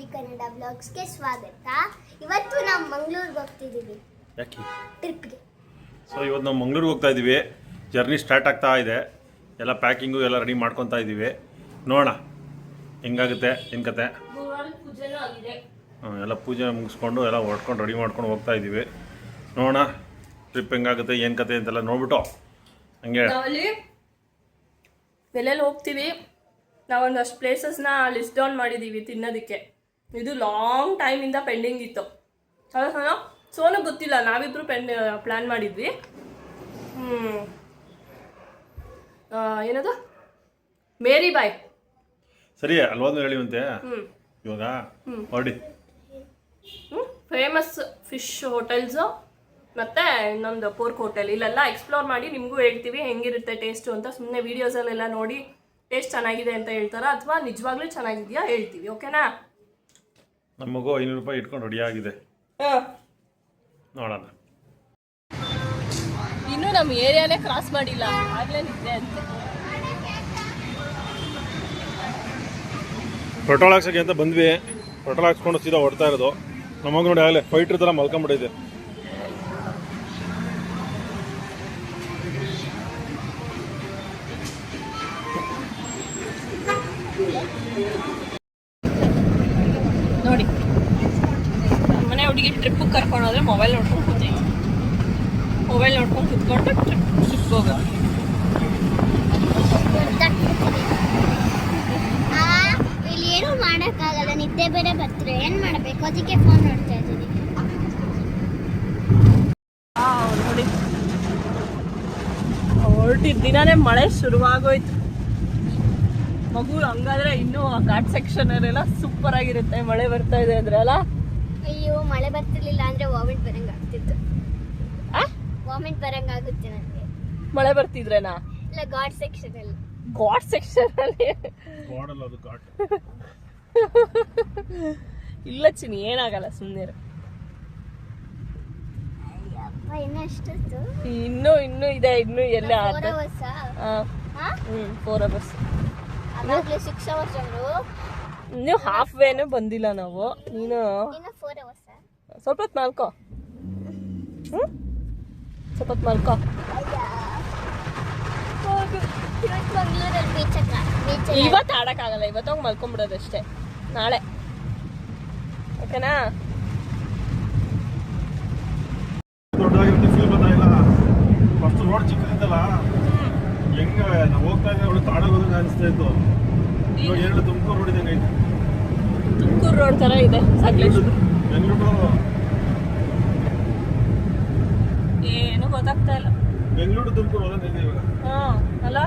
V Kannada ಬ್ಲಾಗ್ಸ್ಗೆ ಸ್ವಾಗತ. ಇವತ್ತು ನಾವು ಮಂಗಳೂರಿಗೆ ಹೋಗ್ತಿದ್ದೀವಿ. ಯಾಕೆ ಟ್ರಿಪ್ಗೆ. ಸೊ ಇವತ್ತು ನಾವು ಮಂಗಳೂರಿಗೆ ಹೋಗ್ತಾ ಇದ್ದೀವಿ. ಜರ್ನಿ ಸ್ಟಾರ್ಟ್ ಆಗ್ತಾ ಇದೆ. ಎಲ್ಲ ಪ್ಯಾಕಿಂಗು ಎಲ್ಲ ರೆಡಿ ಮಾಡ್ಕೊತಾ ಇದ್ದೀವಿ. ನೋಡೋಣ ಹೆಂಗಾಗುತ್ತೆ ಏನು ಕತೆ. ಎಲ್ಲ ಪೂಜೆ ಮುಗಿಸ್ಕೊಂಡು ಎಲ್ಲ ಹೊಡ್ಕೊಂಡು ರೆಡಿ ಮಾಡ್ಕೊಂಡು ಹೋಗ್ತಾ ಇದ್ದೀವಿ. ನೋಡೋಣ ಟ್ರಿಪ್ ಹೆಂಗಾಗುತ್ತೆ ಏನು ಕತೆ ಅಂತೆಲ್ಲ ನೋಡ್ಬಿಟ್ಟು ಹಂಗೆ ಎಲ್ಲೆಲ್ಲಿ ಹೋಗ್ತೀವಿ. ನಾವೊಂದಷ್ಟು ಪ್ಲೇಸಸ್ನ ಲಿಸ್ಟ್ ಡೌನ್ ಮಾಡಿದ್ದೀವಿ ತಿನ್ನೋದಕ್ಕೆ. ಇದು ಲಾಂಗ್ ಟೈಮಿಂದ ಪೆಂಡಿಂಗ್ ಇತ್ತು. ಸೋನು ಗೊತ್ತಿಲ್ಲ, ನಾವಿಬ್ರು ಪ್ಲ್ಯಾನ್ ಮಾಡಿದ್ವಿ. ಏನದು ಮೇರಿ ಬಾಯ್ ಸರಿ ಅಲ್ವಾದ್ಮೇಲೆ ಹೇಳಿವಂತೆ. ಇವಾಗ ಹೊರಡಿ. ಫೇಮಸ್ ಫಿಶ್ ಹೋಟೆಲ್ಸು ಮತ್ತು ಇನ್ನೊಂದು ಪೋರ್ಕ್ ಹೋಟೆಲ್, ಇಲ್ಲೆಲ್ಲ ಎಕ್ಸ್ಪ್ಲೋರ್ ಮಾಡಿ ನಿಮಗೂ ಹೇಳ್ತೀವಿ ಹೆಂಗಿರುತ್ತೆ ಟೇಸ್ಟು ಅಂತ. ಸುಮ್ಮನೆ ವೀಡಿಯೋಸಲ್ಲೆಲ್ಲ ನೋಡಿ ಟೇಸ್ಟ್ ಚೆನ್ನಾಗಿದೆ ಅಂತ ಹೇಳ್ತಾರ ಅಥವಾ ನಿಜವಾಗ್ಲೂ ಚೆನ್ನಾಗಿದೆಯಾ ಹೇಳ್ತೀವಿ. ಓಕೆನಾ? ನಮಗೂ 500 ರೂಪಾಯಿ ಇಟ್ಕೊಂಡು ರೆಡಿ ಆಗಿದೆ. ನೋಡೋಣ. ಇನ್ನೂ ನಮ್ಮ ಏರಿಯಾನೇ ಕ್ರಾಸ್ ಮಾಡಿಲ್ಲ, ಆಗಲೇ ನಿದ್ದೆ ಅಂತ. ಪೆಟ್ರೋಲ್ ಹಾಕ್ಸೋಕ್ಕೆ ಅಂತ ಬಂದ್ವಿ. ಪೆಟ್ರೋಲ್ ಹಾಕ್ಸ್ಕೊಂಡು ಸೀದಾ ಹೊಡ್ತಾ ಇರೋದು. ನಮಗೆ ನೋಡಿ ಆಗಲೇ ಫೈಟ್ರ್ ಥರ ಮಲ್ಕೊಂಡ್ಬಿಟ್ಟಿದೆ. ನೋಡಿ ಮನೆ ಹುಡುಗಿ ಟ್ರಿಪ್ಪಿಗೆ ಕರ್ಕೊಂಡು ಹೋದ್ರೆ ಮೊಬೈಲ್ ನೋಡ್ಕೊಂಡು ಕೂತೈತಿ. ಮೊಬೈಲ್ ನೋಡ್ಕೊಂಡು ಕುತ್ಕೊಂಡು ಟ್ರಿಪ್ ಹೋಗೋದು. ಇಲ್ಲಿ ಏನೂ ಮಾಡೋಕ್ಕಾಗಲ್ಲ, ನಿದ್ದೆ ಬೇರೆ ಬರ್ತಾರೆ. ಏನು ಮಾಡಬೇಕು? ಅದಕ್ಕೆ ಫೋನ್ ನೋಡ್ತಾ ಇದ್ದೀನಿ. ನೋಡಿ ಹೊರಟಿದ್ದ ದಿನಾನೇ ಮಳೆ ಶುರುವಾಗೋಯ್ತು. ಮಗು ಹಂಗಾದ್ರೆ ಇನ್ನೂ ಘಾಟ್ ಸೆಕ್ಷನ್ ಅಲ್ಲೆಲ್ಲ ಸೂಪರ್ ಆಗಿರುತ್ತೆ ಮಳೆ ಬರ್ತಾ ಇದೆ ಅಂದ್ರೆ ಅಲ್ಲ. ಅಯ್ಯೋ, ಮಳೆ ಬರ್ತಿರ್ಲಿಲ್ಲ ಅಂದ್ರೆ ವಾಮಿಟ್ ಬರಂಗ ಆಗ್ತಿತ್ತು. ವಾಮಿಟ್ ಬರಂಗ ಆಗುತ್ತೆ ನನಗೆ ಮಳೆ ಬರ್ತಿದ್ರೇನಾ? ಇಲ್ಲ, ಘಾಟ್ ಸೆಕ್ಷನ್ ಅಲ್ಲಿ. ಘಾಟ್ ಸೆಕ್ಷನ್ ಅಲ್ಲಿ ಇಲ್ಲ ಚಿನಿ, ಏನಾಗಲ್ಲ, ಸುಮ್ಮನೆ ಇನ್ನೂ ಇದೆ. ಇನ್ನೂ ಎಲ್ಲ 4 ಅವರ್ಸ್. 6 ಅವರ್ಸ್ ನೀವು ಹಾಫ್ ವೇನು ಬಂದಿಲ್ಲ ನಾವು. ನೀನು 4 ಅವರ್ಸ್. ಸ್ವಲ್ಪ ಹೊತ್ತು ಮಲ್ಕೋ. ಸ್ವಲ್ಪ ಹೊತ್ತು ಮಲ್ಕೋ. ಇವತ್ತು ಆಡಕ್ಕಾಗಲ್ಲ, ಇವತ್ತೋಗಿ ಮಲ್ಕೊಂಡ್ಬಿಡೋದಷ್ಟೇ. ನಾಳೆ ಓಕೆನಾ? ದೊಡ್ಡದಾಗಿರುತ್ತೆ ಫೀಲ್ ಗೊತ್ತಾಗಿಲ್ಲ. ಫಸ್ಟ್ ರೋಡ್ ಚಿಕ್ಕದಿತ್ತಲ್ಲ, ಹೆಂಗ ನಾವು ಹೋಗ್ತಾ ಇದ್ದೆ ಅವಳು ತಾಡೋದು ಅನಿಸ್ತಾ ಇತ್ತು. ಇವಾಗ ಎರಡು ತುಮಕೂರು ರೋಡ್ ಇದ್ದಂಗೆ ಐತೆ. ತುಮಕೂರು ರೋಡ್ ಥರ ಇದೆ ಸಕಲೇಶ್ಪುರ. ಬೆಂಗಳೂರು ಏನು ಗೊತ್ತಾಗ್ತಾ ಇಲ್ಲ. ಬೆಂಗಳೂರು ತುಮಕೂರು ಹೋದಂಗೆ ಇವಾಗ. ಅಲ್ಲ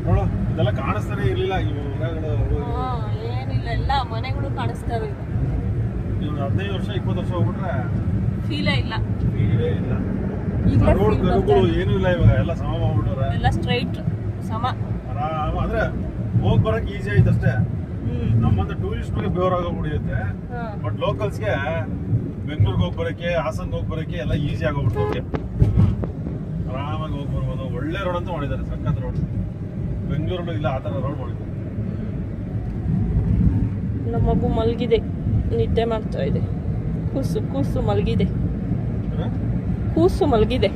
ನೋಡು, ಇದೆಲ್ಲ ಕಾಣಿಸ್ತಾನೆ ಇರ್ಲಿಲ್ಲ. ಏನಿಲ್ಲ, ಎಲ್ಲ ಮನೆಗಳು ಕಾಣಿಸ್ತವೆ. ಇವಾಗ 15 ವರ್ಷ 20 ವರ್ಷ ಹೋಗ್ಬಿಟ್ರೆ ಫೀಲೇ ಇಲ್ಲ. ರೋಡ್ ಕರುಗಳು ಏನೂ ಇಲ್ಲ. ಇವಾಗ ಎಲ್ಲ ಸಮ ಮಾಡ್ಬಿಟ್ರೆ, ಎಲ್ಲ ಸ್ಟ್ರೈಟ್ ಸಮ ಆರಾಮ. ಅಂದ್ರೆ ಹೋಗ್ ಬರಕ್ ಈಸಿ ಆಯ್ತು ಅಷ್ಟೇ. ನಮ್ಮಂತ ಟೂರಿಸ್ಟ್ಗೆ ಬೇವರಾಗೋಗ್ಬಿಡಿಯುತ್ತೆ. ಬಟ್ ಲೋಕಲ್ಸ್ಗೆ ಬೆಂಗಳೂರಿಗೆ ಹೋಗಿ ಬರೋಕ್ಕೆ, ಹಾಸನ್ಗೆ ಹೋಗಿ ಬರೋಕ್ಕೆ ಎಲ್ಲ ಈಸಿ ಆಗೋಗ್ಬಿಟ್ಟು ಆರಾಮಾಗಿ ಹೋಗಿ ಬರ್ಬೋದು. ಒಳ್ಳೆ ರೋಡ್ ಅಂತ ಮಾಡಿದ್ದಾರೆ, ಸಖತ್ ರೋಡ್. ಬೆಂಗಳೂರಲ್ಲಿ ಇಲ್ಲ ಆ ಥರ ರೋಡ್ ಮಾಡಿದ್ದಾರೆ. ನಮ್ಮ ಮಗು ಮಲಗಿದೆ, ನಿದ್ದೆ ಮಾಡ್ತಾ ಇದೆ. ಕೂಸು ಮಲಗಿದೆ. ಕೂಸು ಮಲಗಿದೆ.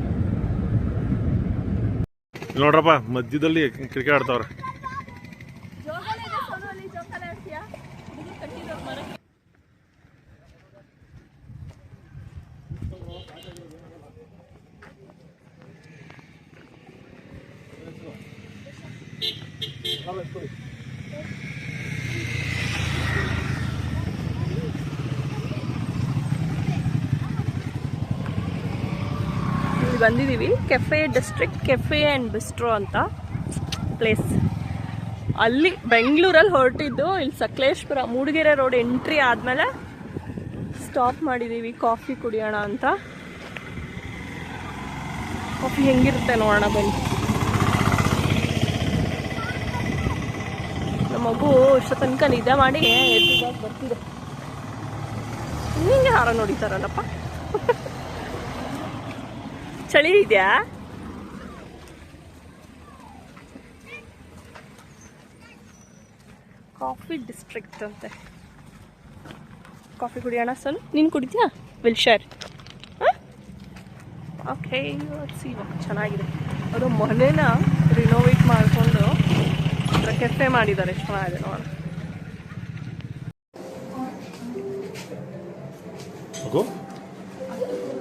ನೋಡ್ರಪ್ಪ, ಮಧ್ಯದಲ್ಲಿ ಕ್ರಿಕೆಟ್ ಆಡ್ತಾವ್ರೆ. ಇಲ್ಲಿ ಬಂದಿದ್ದೀವಿ. ಕೆಫೆ ಡಿಸ್ಟ್ರಿಕ್ಟ್ ಕೆಫೆ ಆ್ಯಂಡ್ ಬಿಸ್ಟ್ರೋ ಅಂತ ಪ್ಲೇಸ್. ಅಲ್ಲಿ ಬೆಂಗಳೂರಲ್ಲಿ ಹೊರಟಿದ್ದು. ಇಲ್ಲಿ ಸಕಲೇಶ್ಪುರ ಮೂಡಿಗೆರೆ ರೋಡ್ ಎಂಟ್ರಿ ಆದಮೇಲೆ ಸ್ಟಾಪ್ ಮಾಡಿದ್ದೀವಿ ಕಾಫಿ ಕುಡಿಯೋಣ ಅಂತ. ಕಾಫಿ ಹೆಂಗಿರುತ್ತೆ ನೋಡೋಣ ಬನ್ನಿ. ನಮ್ಮ ಮಗು ಇಷ್ಟ ತನಕ ನಿದ್ದೆ ಮಾಡಿ ಎದ್ದಿದಾಗ ಬರ್ತಿದೆ. ಹಿಂಗೆ ಹಾರ ನೋಡಿತಾರಲ್ಲಪ್ಪ. ಚಳಿ ಇದೆಯಾ? ಕಾಫಿ ಡಿಸ್ಟ್ರಿಕ್ಟ್ ಅಂತೆ. ಕಾಫಿ ಕುಡಿಯೋಣ ಸರ್. ನೀನು ಕುಡಿತೀಯಾ? Will share. ಹಾಂ ಓಕೆ. ಇವಾಗ ಚೆನ್ನಾಗಿದೆ. ಅದು ಮನೇನ ರಿನೋವೇಟ್ ಮಾಡಿಕೊಂಡು ಕೆಫೆ ಮಾಡಿದ್ದಾರೆ. ಎಷ್ಟು ಚೆನ್ನಾಗಿದೆ ನೋಡೋಣ.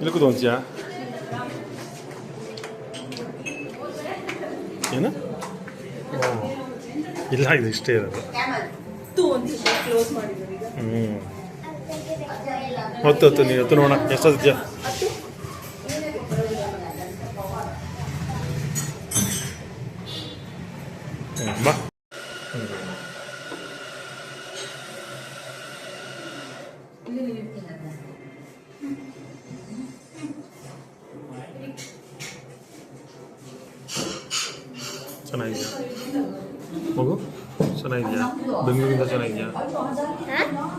ಇಲ್ಲಿ ಕೂತ್ಕೊಂತೀಯಾ? ಏನು ಇಲ್ಲ, ಇದು ಇಷ್ಟೇ ಇರೋದು. ಕ್ಲೋಸ್ ಮಾಡಿದ್ದಾರೆ ಈಗ. ಹೊತ್ತು ನೀವು ಹೊತ್ತು ನೋಡೋಣ ಎಷ್ಟಾದ್ಯಾ. ಬಾ. ಚೆನ್ನಾಗಿದೆಯಾ ಮಗು? ಚೆನ್ನಾಗಿದೆಯಾ? ಬೆಂಗಳೂರಿಗಿಂತ ಚೆನ್ನಾಗಿದೆಯಾ?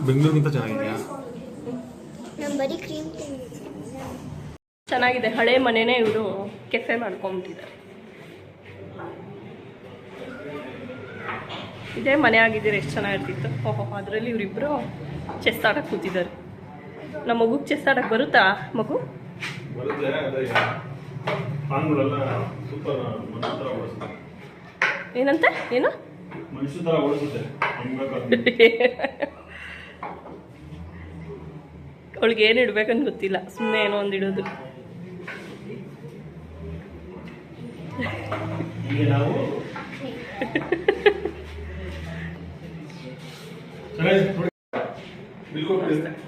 ಬೆಂಗಳೂರಿಗಿಂತ ಚೆನ್ನಾಗಿದೆಯಾ? ಚೆನ್ನಾಗಿದೆ. ಹಳೆ ಮನೆನೇ ಇವರು ಕೆಫೆ ಮಾಡ್ಕೊಂಬಿಟ್ಟಿದ್ದಾರೆ. ಇದೇ ಮನೆ ಆಗಿದ್ದೀರ ಎಷ್ಟು ಚೆನ್ನಾಗಿರ್ತಿತ್ತು. ಓಹೋ, ಅದರಲ್ಲಿ ಇವರಿಬ್ಬರು ಚೆಸ್ ಆಡಕ್ಕೆ ಕೂತಿದ್ದಾರೆ. ನಮ್ಮ ಮಗುಗೆ ಚೆಸ್ ಆಡಕ್ಕೆ ಬರುತ್ತಾ ಮಗು? ಏನಂತ? ಏನು ಅವಳಿಗೆ ಏನು ಇಡ್ಬೇಕಂತ ಗೊತ್ತಿಲ್ಲ, ಸುಮ್ಮನೆ ಏನೋ ಒಂದು ಇಡೋದು.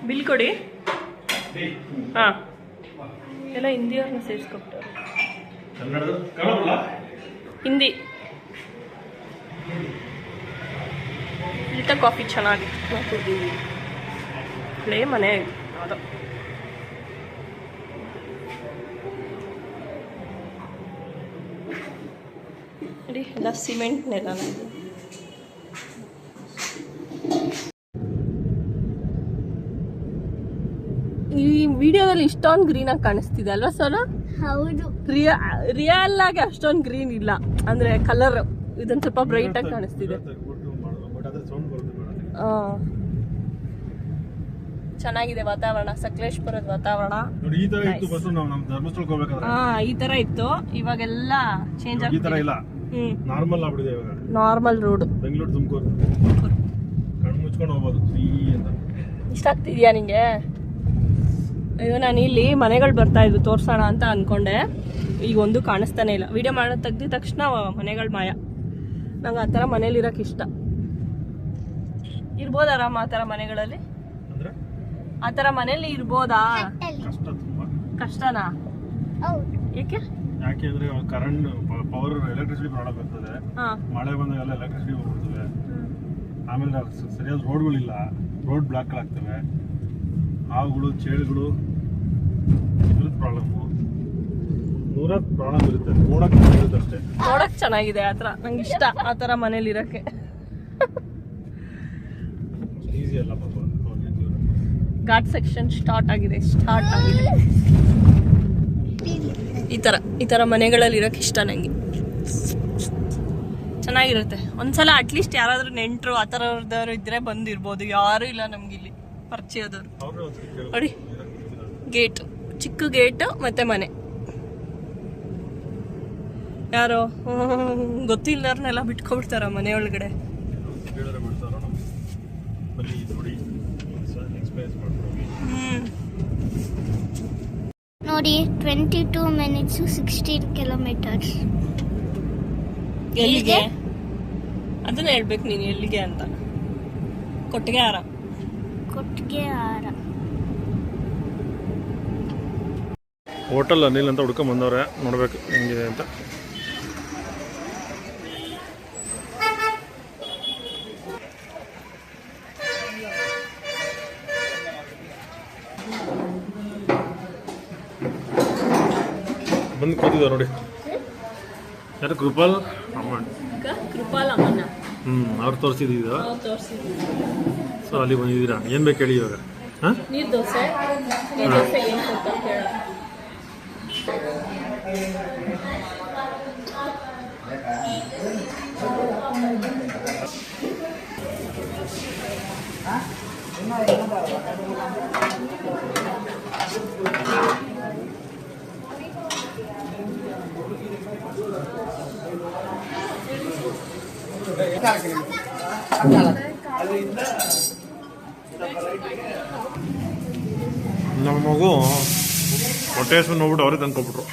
ಬಿಲ್ ಕೊಡಿ. ಹಾಂ, ಎಲ್ಲ ಹಿಂದಿಯವ್ರನ್ನ ಸೇರಿಸ್ಕೊಬಿಟ್ಟವ್ರು. ಹಿಂದಿ ಫಿಲ್ಟರ್ ಕಾಫಿ ಚೆನ್ನಾಗಿತ್ತು. ಕುಡಿದೀವಿ. ಪ್ಲೇ ಮನೆ ಅದು. ನೋಡಿ ಎಲ್ಲ ಸಿಮೆಂಟ್ ನೆಲ. ಈ ವಿಡಿಯೋದಲ್ಲಿ ಇಷ್ಟೊಂದು ಗ್ರೀನ್ ಆಗಿ ಕಾಣಿಸ್ತಿದೆ ಅಲ್ವಾ ಸರ್? ಹೌದು. ರಿಯಲ್ ಆಗಿ ಅಷ್ಟೊಂದು ಗ್ರೀನ್ ಇಲ್ಲ, ಅಂದ್ರೆ ಕಲರ್ ಇದೊಂದು ಸ್ವಲ್ಪ ಬ್ರೈಟ್ ಆಗಿ ಕಾಣಿಸ್ತಿದೆ. ಚೆನ್ನಾಗಿದೆ ವಾತಾವರಣ, ಸಕಲೇಶ್ಪುರದ ವಾತಾವರಣ. ಈ ತರ ಇತ್ತು, ಇವಾಗೆಲ್ಲ ಚೇಂಜ್ ಆಗ್ತಿದೆ. Normal road. ಬೆಂಗಳೂರು ತುಮಕೂರು ಕಣ್ಣು ಮುಚ್ಕೊಂಡು ಹೋಗ್ಬೋದು ಅಂತ. ಇಷ್ಟ ಆಗ್ತಿದ್ಯಾ ನಿಂಗೆ? ಅಯ್ಯೋ, ನಾನು ಇಲ್ಲಿ ಮನೆಗಳು ಬರ್ತಾ ಇದ್ವು ತೋರ್ಸೋಣ ಅಂತ ಅನ್ಕೊಂಡೆ. ಈಗ ಒಂದು ಕಾಣಿಸ್ತಾನೆ ಇಲ್ಲ. ವಿಡಿಯೋ ಮಾಡೋದು ತೆಗ್ದಿದ ತಕ್ಷಣ ಮನೆಗಳು ಮಾಯ. ನಂಗೆ ಆ ಥರ ಮನೇಲಿ ಇರೋಕೆ ಇಷ್ಟ. ಇರ್ಬೋದ ಆರಾಮ ಆ ಥರ ಮನೆಗಳಲ್ಲಿ? ಆ ಥರ ಮನೇಲಿ ಇರ್ಬೋದಾ? ಕಷ್ಟನಾ? ಏಕೆ? ಯಾಕೆಂದ್ರೆ ಕರೆಂಟ್ ಪವರ್ ಎಲೆಕ್ಟ್ರಿಸಿಟಿ ಪ್ರಾಬ್ಲಮ್ ಇರ್ತದೆ. ಮಳೆ ಬಂದಾಗೆಲ್ಲ ಎಲೆಕ್ಟ್ರಿಸಿಟಿ ಹೋಗ್ಬಿಡ್ತದೆ. ಆಮೇಲೆ ಸರಿಯಾದ ರೋಡ್ಗಳಿಲ್ಲ, ರೋಡ್ ಬ್ಲಾಕ್ಗಳಾಗ್ತವೆ. ಹಾವುಗಳು, ಚೇಳುಗಳು, ಇದ್ರದ್ದು ಪ್ರಾಬ್ಲಮ್ಮು. ನೂರಾರು ಪ್ರಾಬ್ಲಮ್ ಇರುತ್ತೆ. ನೋಡಕ್ಕೆ ಇರುತ್ತೆ ಅಷ್ಟೇ. ನೋಡಕ್ ಚೆನ್ನಾಗಿದೆ ಆ ಥರ. ನಂಗೆ ಇಷ್ಟ ಆ ಥರ ಮನೇಲಿ ಇರೋಕ್ಕೆ. ಈಸಿ ಅಲ್ಲ ಪಾಪ. ಘಾಟ್ ಸೆಕ್ಷನ್ ಸ್ಟಾರ್ಟ್ ಆಗಿದೆ. ಈ ಥರ ಮನೆಗಳಲ್ಲಿ ಇರೋಕ್ಕೆ ಇಷ್ಟ ನನಗೆ. ಚೆನ್ನಾಗಿರುತ್ತೆ. ಒಂದ್ಸಲ ಅಟ್ಲೀಸ್ಟ್ ಯಾರಾದ್ರೂ ನೆಂಟರು ಆ ಥರದವ್ರು ಇದ್ರೆ ಬಂದಿರ್ಬೋದು. ಯಾರು ಇಲ್ಲ ನಮ್ಗಿಲ್ಲಿ ಪರಿಚಯದವ್ರು. ನೋಡಿ, ಗೇಟ್, ಚಿಕ್ಕ ಗೇಟ್ ಮತ್ತೆ ಮನೆ. ಯಾರೋ ಗೊತ್ತಿಲ್ಲದವ್ರನ್ನೆಲ್ಲ ಬಿಟ್ಕೊಬಿಡ್ತಾರ ಮನೆ ಒಳಗಡೆ. ನೋಡಿ 22 minutes 16 kilometers. ಎಲ್ಲಿಗೆ ಅದನ್ನ ಹೇಳ್ಬೇಕು ನೀನು, ಎಲ್ಲಿಗೆ ಅಂತ. ಕೊಟ್ಟಿಗೆಹಾರ. ಹೋಟೆಲ್ ಅನಿಲ್ ಅಂತ ಹುಡ್ಕೊಂಡ್ ಬಂದವ್ರೆ. ನೋಡ್ಬೇಕು ಹೆಂಗಿದೆ ಅಂತ. ಬಂದು ಕೂತಿದ್ದಾರೆ ನೋಡಿ. ಯಾರು? ಕೃಪಾಲ್ ಅಮ್ಮಣ್ಣ. ಅವ್ರು ತೋರಿಸಿದ್ದು. ಸೊ ಅಲ್ಲಿ ಬಂದಿದ್ದೀರಾ? ಏನು ಬೇಕು ಹೇಳಿ ಇವಾಗ? ಹಾಂ, ನೀರು ದೋಸೆ. ನಮ್ಮ ಮಗು ಹೊಟ್ಟೆ ಹಸು ನೋಡ್ಬಿಟ್ಟು ಅವರೇ ತಂದ್ಕೊಬಿಟ್ರು.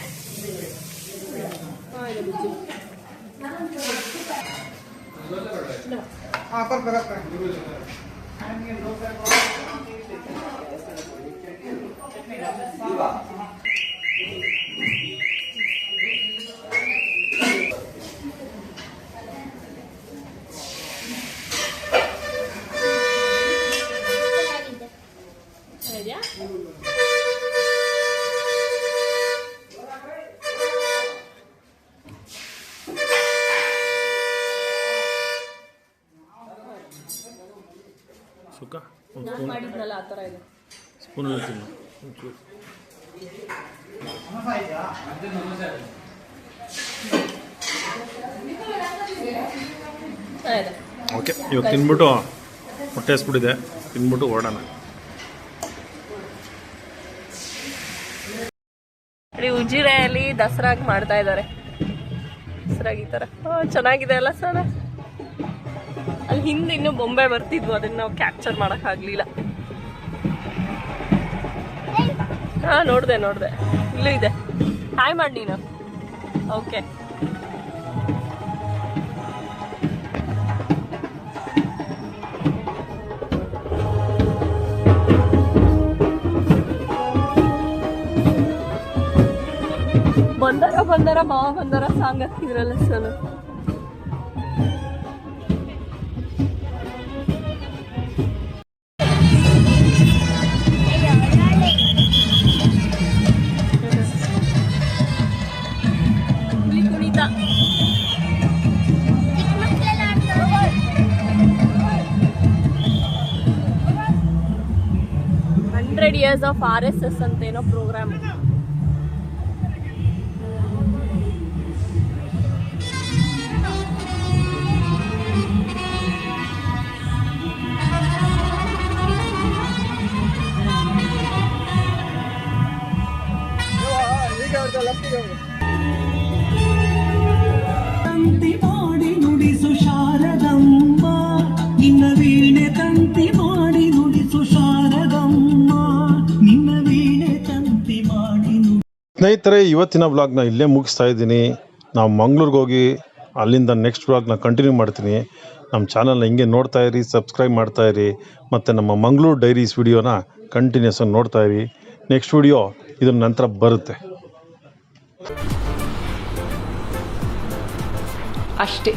ಸುಕ್ಕ ನಾನು ಮಾಡಿದ್ನಲ್ಲ ಆ ಥರ ಇದೆ. ಸ್ಪೂನಲ್ಲಿ ತಿನ್ನು ಒಂಚೂರು. ಓಕೆ, ಇವಾಗ ತಿನ್ಬಿಟ್ಟು ಹೊಟ್ಟೆ ಹಸ್ಬಿಟ್ಟಿದೆ, ತಿನ್ಬಿಟ್ಟು ಓಡೋಣ. ಉಜಿರೆಯಲ್ಲಿ ದಸರಾಗ್ ಮಾಡ್ತಾ ಇದ್ದಾರೆ. ದಸರಾಗ್ ಈ ಥರ ಚೆನ್ನಾಗಿದೆ ಅಲ್ಲ ಸರ್. ಅಲ್ಲಿ ಹಿಂದೆ ಇನ್ನೂ ಬೊಂಬೆ ಬರ್ತಿದ್ವು, ಅದನ್ನ ನಾವು ಕ್ಯಾಪ್ಚರ್ ಮಾಡೋಕ್ಕಾಗಲಿಲ್ಲ. ಹಾಂ, ನೋಡಿದೆ ಇಲ್ಲೂ ಇದೆ. ಹಾಯ್ ಮಾಡಿ ನೀನು. ಓಕೆ, ಬಂದಾರ ಮಾವ ಬಂದಾರ ಸಾಂಗ್ ಹಾಕಿದ್ರಲ್ಲ ಸರ್. ಕುಣಿತ 100 years of RSS ಅಂತೇನೋ ಪ್ರೋಗ್ರಾಮ್. ತಂತಿ ಮಾಡಿ ನುಡಿಸು ಶಾರದಮ್ಮ, ನಿನ್ನ ವೀಣೆ ತಂತಿ ಮಾಡಿ ನುಡಿಸು ಶಾರದಮ್ಮ, ನಿನ್ನ ವೀಣೆ ತಂತಿ ಮಾಡಿ. ಸ್ನೇಹಿತರೆ, ಇವತ್ತಿನ ವ್ಲಾಗ್ನ ಇಲ್ಲೇ ಮುಗಿಸ್ತಾ ಇದ್ದೀನಿ. ನಾವು ಮಂಗ್ಳೂರಿಗೆ ಹೋಗಿ ಅಲ್ಲಿಂದ ನೆಕ್ಸ್ಟ್ ವ್ಲಾಗ್ನ ಕಂಟಿನ್ಯೂ ಮಾಡ್ತೀನಿ. ನಮ್ಮ ಚಾನಲ್ನ ಹಿಂಗೆ ನೋಡ್ತಾ ಇರಿ, ಸಬ್ಸ್ಕ್ರೈಬ್ ಮಾಡ್ತಾ ಇರಿ, ಮತ್ತು ನಮ್ಮ ಮಂಗ್ಳೂರು ಡೈರೀಸ್ ವಿಡಿಯೋನ ಕಂಟಿನ್ಯೂಸ್ ಆಗಿ ನೋಡ್ತಾ ಇರಿ. ನೆಕ್ಸ್ಟ್ ವಿಡಿಯೋ ಇದ್ರ ನಂತರ ಬರುತ್ತೆ ಅಷ್ಟೇ.